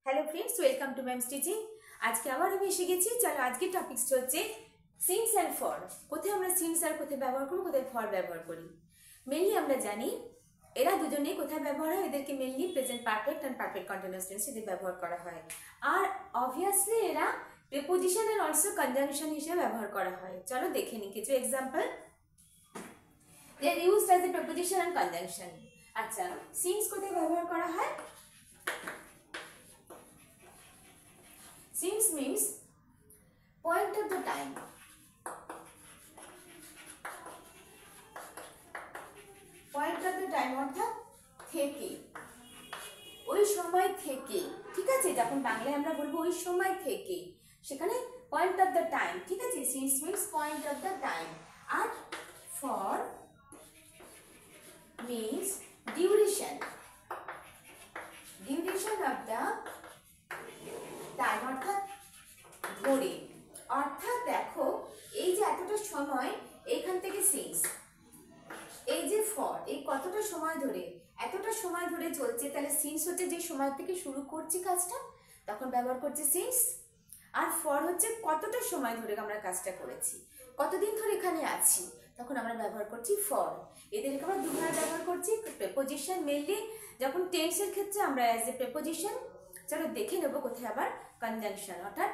Hello friends, welcome to ma'am teaching. आज के आबार एसे गेছি। चलो आज के टपिक्स হচ্ছে সিন্স এন্ড ফর। কোথায় আমরা সিন্স আর কোথায় ব্যবহার করব, কোথায় ফর ব্যবহার করি। মেইনলি আমরা জানি এরা দুজনেই কোথায় ব্যবহার হয়, এদেরকে mainly present perfect and perfect continuous টেন্সে এদের ব্যবহার করা হয়। আর অবভিয়াসলি এরা প্রিপোজিশন এন্ড অলসো কনজাংশন হিসেবে ব্যবহার করা হয়। চলো দেখে নিই কিছু example. They are used as a preposition and conjunction. আচ্ছা, সিন্স কোথায় ব্যবহার করা হয়? Since means point of the time. Point of the time অর্থাৎ থেকে, ওই সময় থেকে, ঠিক আছে? যখন বাংলায় আমরা বলবো ওই সময় থেকে, সেখানে point of the time, ঠিক আছে? Since means point of the time. আর for means duration. Duration of the time অর্থাৎ ধরে। অর্থাৎ দেখো এই যে এতটা সময়, এইখান থেকে সিন্স, এই যে ফর, এই কতটা সময় ধরে, এতটা সময় ধরে চলছে, তাহলে সিন্স হচ্ছে যে সময় থেকে শুরু করছি কাজটা, তখন ব্যবহার করছি সিন্স। আর ফর হচ্ছে কতটা সময় ধরে আমরা কাজটা করেছি, কতদিন ধরে এখানে আছি, তখন আমরা ব্যবহার করছি ফর। এদেরকে আমরা দুবার ব্যবহার করছি। প্রেপোজিশন মেইনলি যখন টেন্সের ক্ষেত্রে আমরা অ্যাজ এ প্রেপোজিশন। চলো দেখে নেব কোথায় আবার কনজাংশন, অর্থাৎ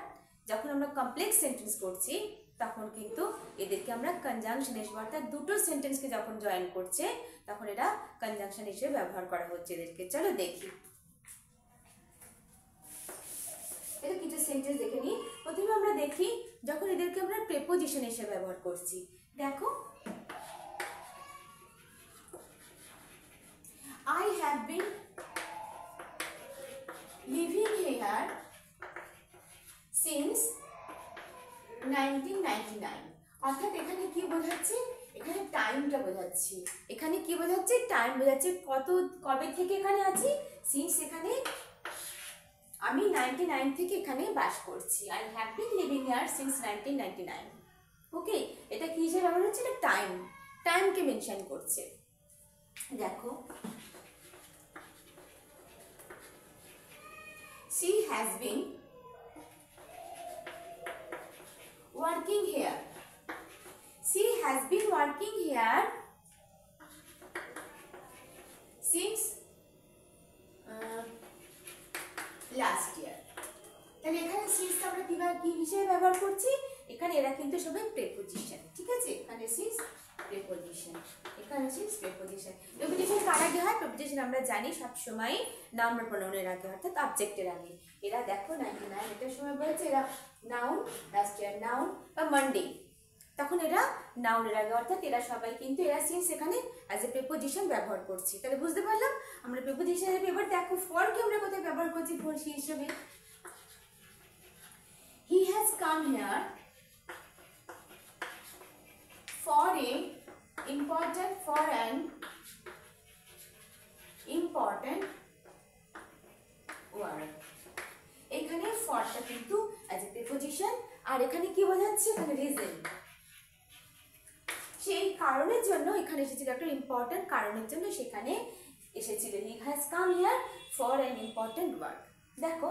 যখন আমরা কমপ্লেক্স সেন্টেন্স করছি তখন কিন্তু এদেরকে আমরা কনজাংশন হিসেবে, অর্থাৎ দুটো সেন্টেন্সকে যখন জয়েন করছে তখন এটা কনজাংশন হিসেবে ব্যবহার করা হচ্ছে এদেরকে। চলো দেখি, এটা কিছু সেন্টেন্স দেখে নিই। প্রথমে আমরা দেখি যখন এদেরকে আমরা প্রেপোজিশন হিসেবে ব্যবহার করছি। দেখো, I have been living here since 1999। অর্থাৎ এখানে কি বোঝাচ্ছে? এখানে টাইমটা বোঝাচ্ছি। এখানে কি বোঝাচ্ছে? টাইম বোঝাচ্ছে। কবে থেকে এখানে আছি? সিন্স এখানে আমি 99 থেকে এখানে বাস করছি। I have been living here since 1999। ওকে, এটা কি হিসেবে ব্যবহার হচ্ছে? এটা টাইমকে মেনশন করছে। দেখো, she has been working here. She has been working here since last year। তাহলে এখানে since আমরা কি হিসেবে ব্যবহার করছি? এখানে এরা কিন্তু সবাই প্রেপোজিশন, ঠিক আছে? এখানে since প্রেপোজিশন, এখানে since প্রেপোজিশন। প্রেপোজিশন কার আগে হয়? প্রেপোজিশন আমরা জানি সব সময় নাউন প্রোনাউনের আগে, অর্থাৎ অবজেক্টের আগে। এরা দেখো 99 এটার সময় বলছে এরা নাউন, লাস্ট ইয়ার নাউন বা মানডে, তখন এরা নাউনের আগে, অর্থাৎ এরা সবাই কিন্তু এরা সিন্স এখানে অ্যাজ এ প্রেপোজিশন ব্যবহার করছি। তাহলে বুঝতে পারলাম আমরা প্রেপোজিশন হিসেবে। এবার দেখো ফর কে আমরা কোথায় ব্যবহার করছি? ফর হিসেবে he has come here for an important word. এখানে ফরটা কিন্তু অ্যাজ এ প্রিপোজিশন। আর এখানে কি বোঝাচ্ছে? এখানে রিজন, সেই কারণের জন্য এখানে এসেছিল, একটা ইম্পর্টেন্ট কারণের জন্য সেখানে এসেছিল। He has come here for an important work. দেখো,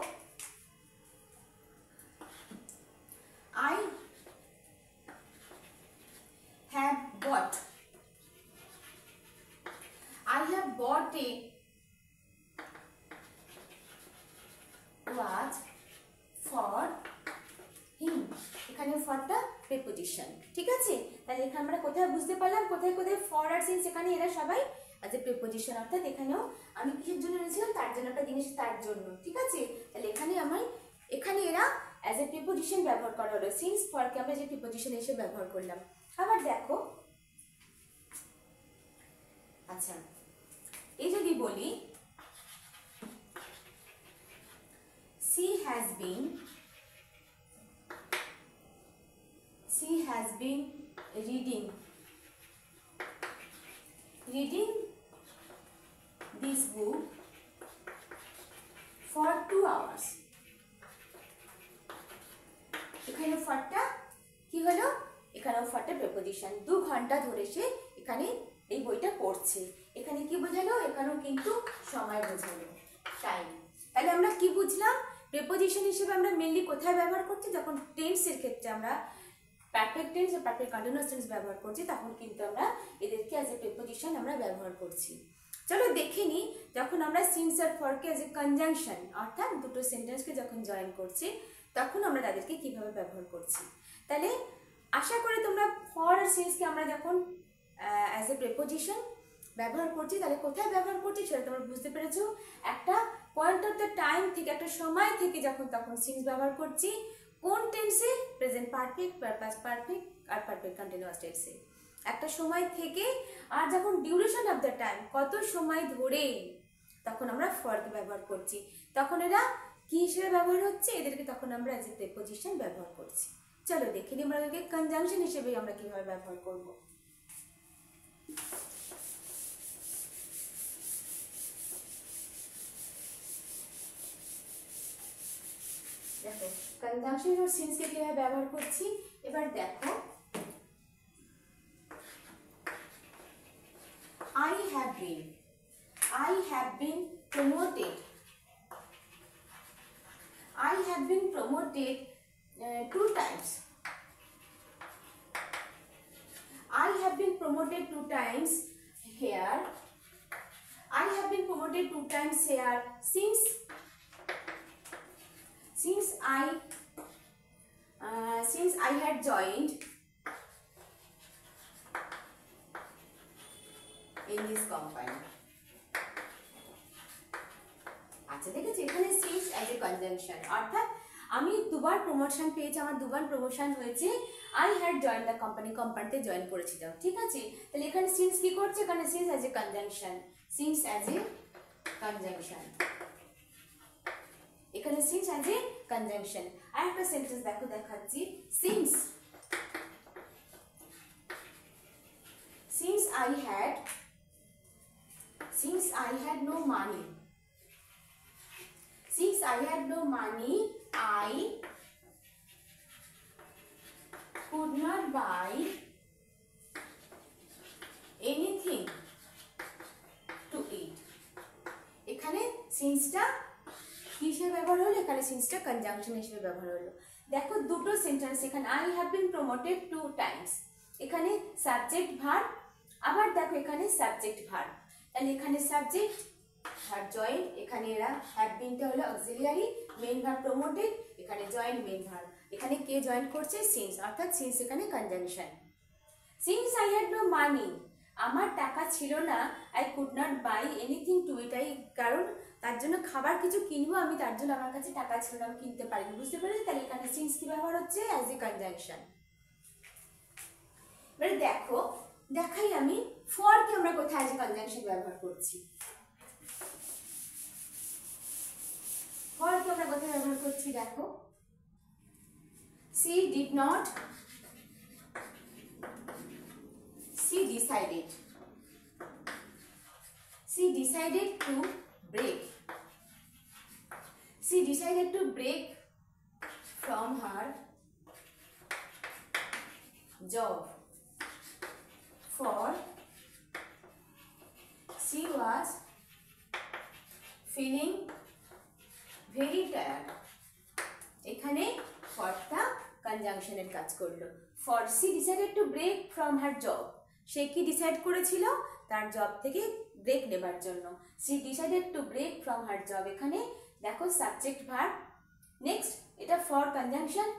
I have bought a watch for him। এখানে ফরটা প্রিপোজিশন, ঠিক আছে? তাহলে এখানে আমরা কোথায় বুঝতে পারলাম কোথায় কোথায় ফর আর সিন্স এখানে এরা সবাই অ্যাজ এ প্রিপোজিশন। অর্থাৎ এখানেও আমি কিসের জন্য এনেছিলাম? তার জন্য, একটা জিনিস তার জন্য, ঠিক আছে? তাহলে এখানে এরা অ্যাজ এ প্রিপোজিশন ব্যবহার করা হলো। সিন্স ফরকে আমরা যে প্রিপোজিশন হিসেবে ব্যবহার করলাম। আবার দেখো, আচ্ছা এই যদি বলি she has been reading this book for 2 hours। এখানে ফরটা কি হলো? এখানেও ফরটা প্রিপোজিশন। 2 ঘন্টা ধরে সে এখানে এই বইটা পড়ছে। এখানে কি বোঝালো? এখানেও কিন্তু সময় বোঝালো, টাইম। তাহলে আমরা কি বুঝলাম? প্রিপোজিশন হিসেবে আমরা মেনলি কোথায় ব্যবহার করছি, যখন টেন্সের ক্ষেত্রে আমরা পারফেক্ট টেন্স ও পারফেক্ট কন্টিনিউয়াস টেন্স ব্যবহার করছি, তখন কিন্তু আমরা এদেরকে অ্যাজ এ প্রিপোজিশন আমরা ব্যবহার করছি। চলো দেখে নিই, যখন আমরা সিন্স আর ফরকে অ্যাজ এ কনজাংশন অর্থাৎ দুটো সেন্টেন্সকে যখন জয়েন করছি তখন আমরা তাদেরকে কিভাবে ব্যবহার করছি। তাহলে আশা করি তোমরা ফর আর সিন্সকে আমরা যখন অ্যাজ এ প্রিপোজিশন ব্যবহার করছি তাহলে কোথায় ব্যবহার করছি সেটা তোমরা বুঝতে পেরেছো। একটা পয়েন্ট অফ দ্য টাইম থেকে, একটা সময় থেকে যখন তখন সিন্স ব্যবহার করছি, কোন টেন্সে, প্রেজেন্ট পারফেক্ট, পাস্ট পারফেক্ট আর পারফেক্ট কন্টিনিউয়াস টেন্সে একটা সময় থেকে, আর যখন ডিউরেশন অফ দ্য টাইম কত সময় ধরে তখন আমরা ফরকে ব্যবহার করছি, তখন এরা কি হিসেবে ব্যবহার হচ্ছে, এদেরকে তখন আমরা অ্যাজ এ প্রিপোজিশন ব্যবহার করছি। চলো দেখে নিই আমরা এদেরকে কনজাংশন হিসেবে আমরা কিভাবে ব্যবহার করব। দেখো কনজাংশন আর সিন্সকে কিভাবে ব্যবহার করছি। এবার দেখো, I have been promoted. I have been promoted 2 times. I have been promoted 2 times here. I have been promoted 2 times here since I had joined in this company. আচ্ছা দেখেছি, এখানে সিন্স অ্যাজ এ কনজাংশন অর্থাৎ আমি দুবার promotion পেয়েছি, আমার দুবার promotion হয়েছে, I had join the company, কোম্পানিতে জয়েন করেছিলাম, ঠিক আছে। তাহলে এখানে সিন্স কি করছে, এখানে since as a conjunction, since as a conjunction, এখানে সিন্স অ্যাজ এ কনজাংশন। আর একটা সেন্টেন্স দেখো দেখাচ্ছি, since I had no money, I could not buy anything to eat. এখানে সিন্সটা কি হিসেবে ব্যবহার হলো, এখানে সিন্সটা কনজাংশন হিসেবে ব্যবহার হলো। দেখো দুটো সেন্টেন্স, এখানে I have been promoted 2 times, এখানে সাবজেক্ট ভার্ব, আবার দেখো এখানে সাবজেক্ট ভার্ব, তাহলে এখানে সাবজেক্ট ভার্ব জয়েন, এখানে এরা হ্যাভ বিনটা হলো অক্সিলিয়ারি, মেইন ভার্ব প্রমোটেড, এখানে জয়েন মেইন ভার্ব, এখানে কে জয়েন করছে, সিন্স, অর্থাৎ সিন্স এখানে conjunction. Since I had no money, আমার টাকা ছিল না, I could not buy anything to eat, কারণ তার জন্য খাবার কিছু কিনবো আমি, তার জন্য আমার কাছে টাকা ছিল না, আমি কিনতে পারিনি, বুঝতে পেরেছি। তাহলে এখানে সিন্স কি ব্যবহার হচ্ছে, অ্যাজ এ কনজাংশন। এবারে দেখো দেখাই আমি ফরকে আমরা কোথায় অ্যাজ এ কনজাংশন ব্যবহার করছি। ফরকে আমরা কোথায় ব্যবহার করছি দেখো, she decided to break from her job, for she was feeling very tired. এখানে ফরটা কনজাংশনের কাজ করলো। For she decided to break from her job, সে কি ডিসাইড করেছিল, তার জব থেকে ব্রেক নেবার জন্য। she decided to break from her job, এখানে দেখো সাবজেক্ট ভার্ব, নেক্সট এটা ফর কনজাংশন,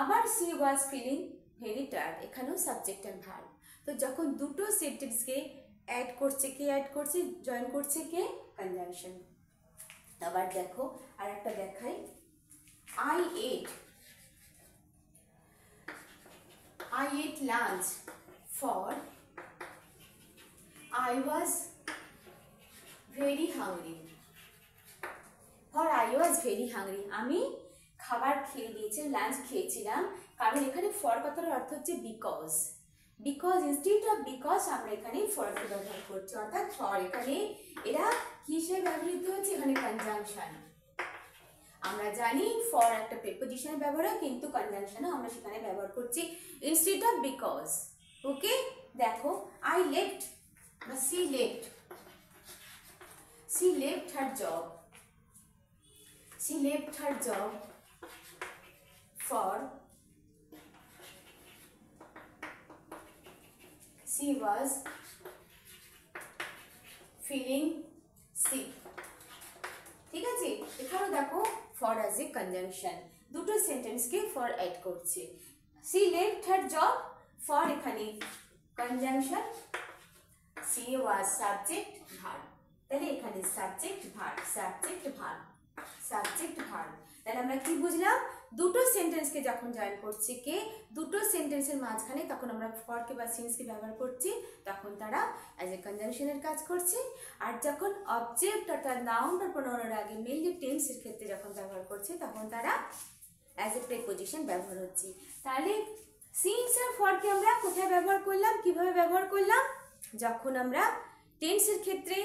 আবার she was feeling very tired, এখানেও সাবজেক্ট এন্ড ভার্ব। তো যখন দুটো সেন্টেন্সকে অ্যাড করছে, কে অ্যাড করছে, জয়েন করছে কে, কনজাংশন। আবার দেখো আর একটা দেখাই, I ate lunch, for I was very hungry. আমি খাবার খেয়ে দিয়েছি, লাঞ্চ খেয়েছিলাম, কারণ এখানে ফর কথার অর্থ হচ্ছে বিকজ, ইনস্টিটিউট অফ বিকজ আমরা এখানে ফরকে ব্যবহার করছি, অর্থাৎ ফর এখানে এরা কি হিসেবে ব্যবহৃত হচ্ছে, এখানে কনজাংশন। আমরা জানি ফর একটা প্রিপোজিশনের ব্যবহার হয়, কিন্তু কনজাংশনও আমরা সেখানে ব্যবহার করছি ইনস্টিটিউট অফ বিকজ। ওকে দেখো, I left বা she left her job, she left her job for she was feeling sick. ঠিক আছে, এখানে দেখো for as a conjunction, দুটো সেন্টেন্সকে for add করছে। she left her job, for এখানে conjunction, she was subject verb, তাহলে এখানে subject verb subject verb subject verb। তাহলে আমরা কি বুঝলাম, দুটো সেন্টেন্সকে যখন জয়েন করছে কে, দুটো সেন্টেন্সের মাঝখানে তখন আমরা ফর কে বা সিন্স কে ব্যবহার করছি, তখন তারা অ্যাজ এ কনজাংশনের কাজ করছে। আর যখন অবজেক্ট অর্থাৎ নাউন বা প্রোনাউনের আগে মেইনলি টেন্সের ক্ষেত্রে যখন ব্যবহার করছে, তখন তারা অ্যাজ এ প্রিপোজিশন ব্যবহার হচ্ছে। তাহলে সিন্স আর ফর কে আমরা কোথায় ব্যবহার করলাম, কিভাবে ব্যবহার করলাম, যখন আমরা টেন্সের ক্ষেত্রে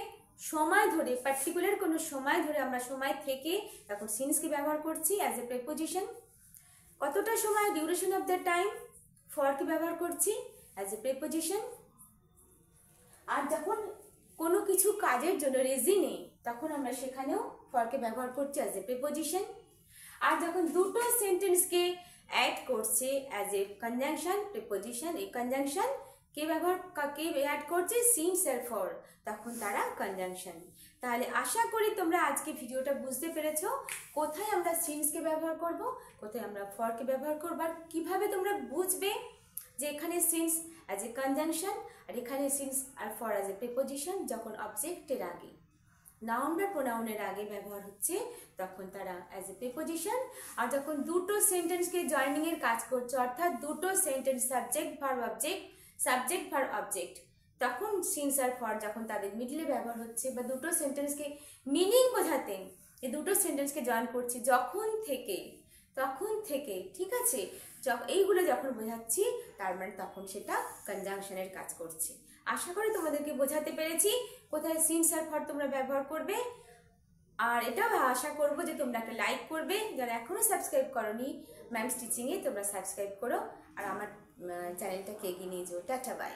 সময় ধরে পার্টিকুলার কোনো সময় ধরে আমরা সময় থেকে তখন সিন্সকে ব্যবহার করছি অ্যাজ এ প্রিপোজিশন। কতটা সময়, ডিউরেশন অফ দ্য টাইম, ফরকে ব্যবহার করছি অ্যাজ এ প্রিপোজিশন। আর যখন কোনো কিছু কাজের জন্য রিজনে, তখন আমরা সেখানেও ফরকে ব্যবহার করছি অ্যাজ এ প্রিপোজিশন। আর যখন দুটো সেন্টেন্সকে অ্যাড করছে অ্যাজ এ কনজাংশন প্রিপোজিশন, এই কনজাংশন কে অ্যাড করছে, সিন্স আর ফর, তখন তারা কনজাংশন। তাহলে আশা করি তোমরা আজকে ভিডিওটা বুঝতে পেরেছো কোথায় আমরা সিন্সকে ব্যবহার করব, কোথায় আমরা ফরকে ব্যবহার করব, আর কিভাবে তোমরা বুঝবে যে এখানে সিন্স অ্যাজ এ কনজাংশন আর এখানে সিন্স আর ফর অ্যাজ এ প্রিপোজিশন। যখন অবজেক্টের আগে, নাউন বা প্রোনাউনের আগে ব্যবহার হচ্ছে, তখন তারা অ্যাজ এ প্রিপোজিশন। আর যখন দুটো সেন্টেন্সকে জয়েনিং এর কাজ করছে, অর্থাৎ দুটো sentence subject verb object, subject verb object, তখন সিন্স আর ফর যখন তাদের মিডলে ব্যবহার হচ্ছে, বা দুটো সেন্টেন্সকে মিনিং বোঝাতে এই দুটো সেন্টেন্সকে জয়েন করছি যখন থেকে, ঠিক আছে, এইগুলো যখন বোঝাচ্ছি, তার মানে তখন সেটা কনজাংশনের কাজ করছে। আশা করি তোমাদেরকে বোঝাতে পেরেছি কোথায় সিন্স আর ফর তোমরা ব্যবহার করবে। আর এটাও আশা করবো যে তোমরা একটা লাইক করবে, যারা এখনো সাবস্ক্রাইব করোনি ম্যামস টিচিংয়ে, তোমরা সাবস্ক্রাইব করো আর আমার চ্যানেলটাকে এগিয়ে নিয়ে যাও। Tata bye.